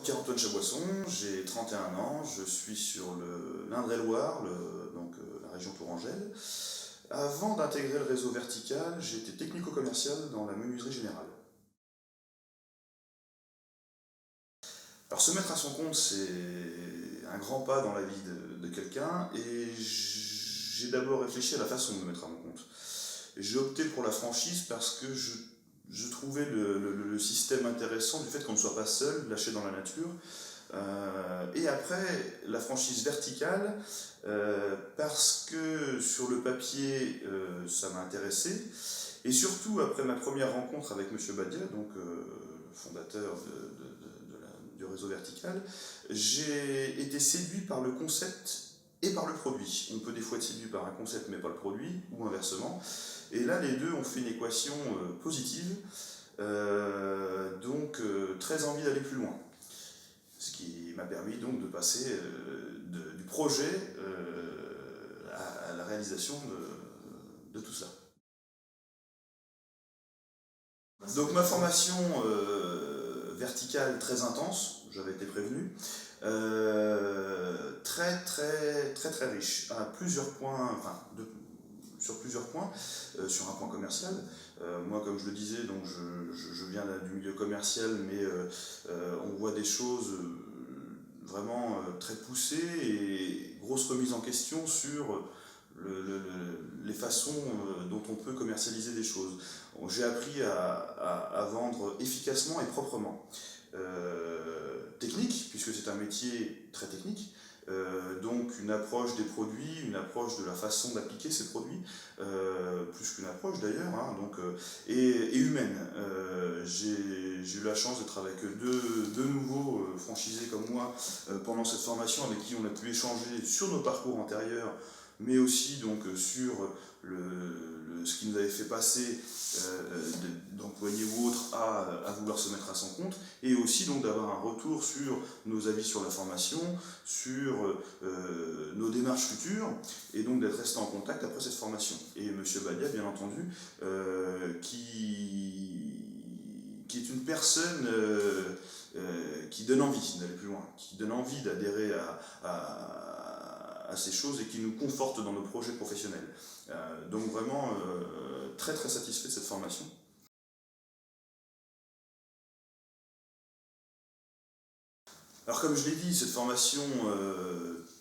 Pierre-Antoine Chaboisson, j'ai 31 ans, je suis sur l'Indre-et-Loire, la région tourangelle. Avant d'intégrer le réseau vertical, j'étais technico-commercial dans la menuiserie générale. Alors se mettre à son compte, c'est un grand pas dans la vie de quelqu'un et j'ai d'abord réfléchi à la façon de me mettre à mon compte. J'ai opté pour la franchise parce que je trouvais le système intéressant du fait qu'on ne soit pas seul, lâché dans la nature. Et après, la franchise verticale, parce que sur le papier, ça m'a intéressé. Et surtout, après ma première rencontre avec Monsieur Badia, donc fondateur du réseau vertical, j'ai été séduit par le concept et par le produit. On peut des fois être séduit par un concept mais pas le produit, ou inversement. Et là, les deux ont fait une équation positive, très envie d'aller plus loin. Ce qui m'a permis donc de passer du projet à la réalisation de tout ça. Donc ma formation verticale très intense, j'avais été prévenu, très riche, à plusieurs points, sur plusieurs points, sur un point commercial. Moi, comme je le disais, donc je viens du milieu commercial, mais on voit des choses vraiment très poussées et grosse remise en question sur les façons dont on peut commercialiser des choses. J'ai appris à vendre efficacement et proprement. Technique, puisque c'est un métier très technique, donc une approche des produits, une approche de la façon d'appliquer ces produits, plus qu'une approche d'ailleurs, hein, et humaine. J'ai eu la chance d'être avec deux nouveaux franchisés comme moi pendant cette formation, avec qui on a pu échanger sur nos parcours antérieurs, mais aussi donc sur ce qui nous avait fait passer d'employé ou autre à vouloir se mettre à son compte, et aussi donc d'avoir un retour sur nos avis sur la formation, sur nos démarches futures, et donc d'être resté en contact après cette formation. Et Monsieur Badia, bien entendu, qui est une personne qui donne envie d'aller plus loin, qui donne envie d'adhérer à ces choses et qui nous conforte dans nos projets professionnels. Donc vraiment très satisfait de cette formation. Alors comme je l'ai dit, cette formation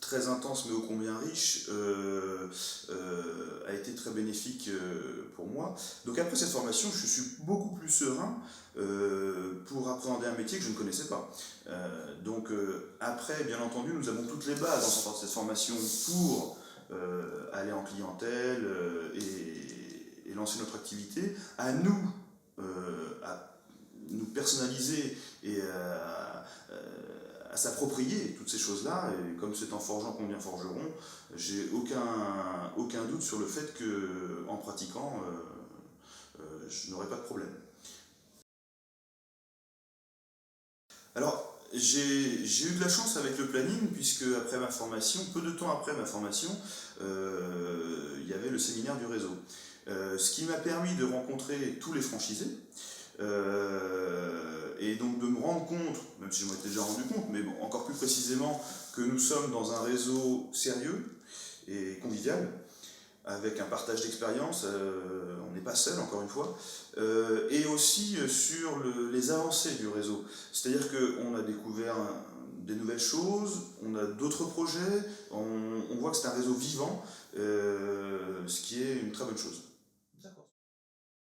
très intense mais ô combien riche a été très bénéfique pour moi. Donc après cette formation, je suis beaucoup plus serein pour appréhender un métier que je ne connaissais pas. Après, bien entendu, nous avons toutes les bases en sortant de cette formation pour aller en clientèle et lancer notre activité. À nous personnaliser et à s'approprier toutes ces choses-là, et comme c'est en forgeant qu'on devient forgeron, j'ai aucun doute sur le fait que en pratiquant, je n'aurai pas de problème. Alors, j'ai eu de la chance avec le planning, puisque après ma formation, peu de temps après ma formation, il y avait le séminaire du réseau. Ce qui m'a permis de rencontrer tous les franchisés, et donc de me rendre compte, même si je m'en étais déjà rendu compte, mais bon, encore plus précisément, que nous sommes dans un réseau sérieux et convivial, avec un partage d'expérience, on n'est pas seul encore une fois, et aussi sur les avancées du réseau. C'est-à-dire qu'on a découvert des nouvelles choses, on a d'autres projets, on voit que c'est un réseau vivant, ce qui est une très bonne chose.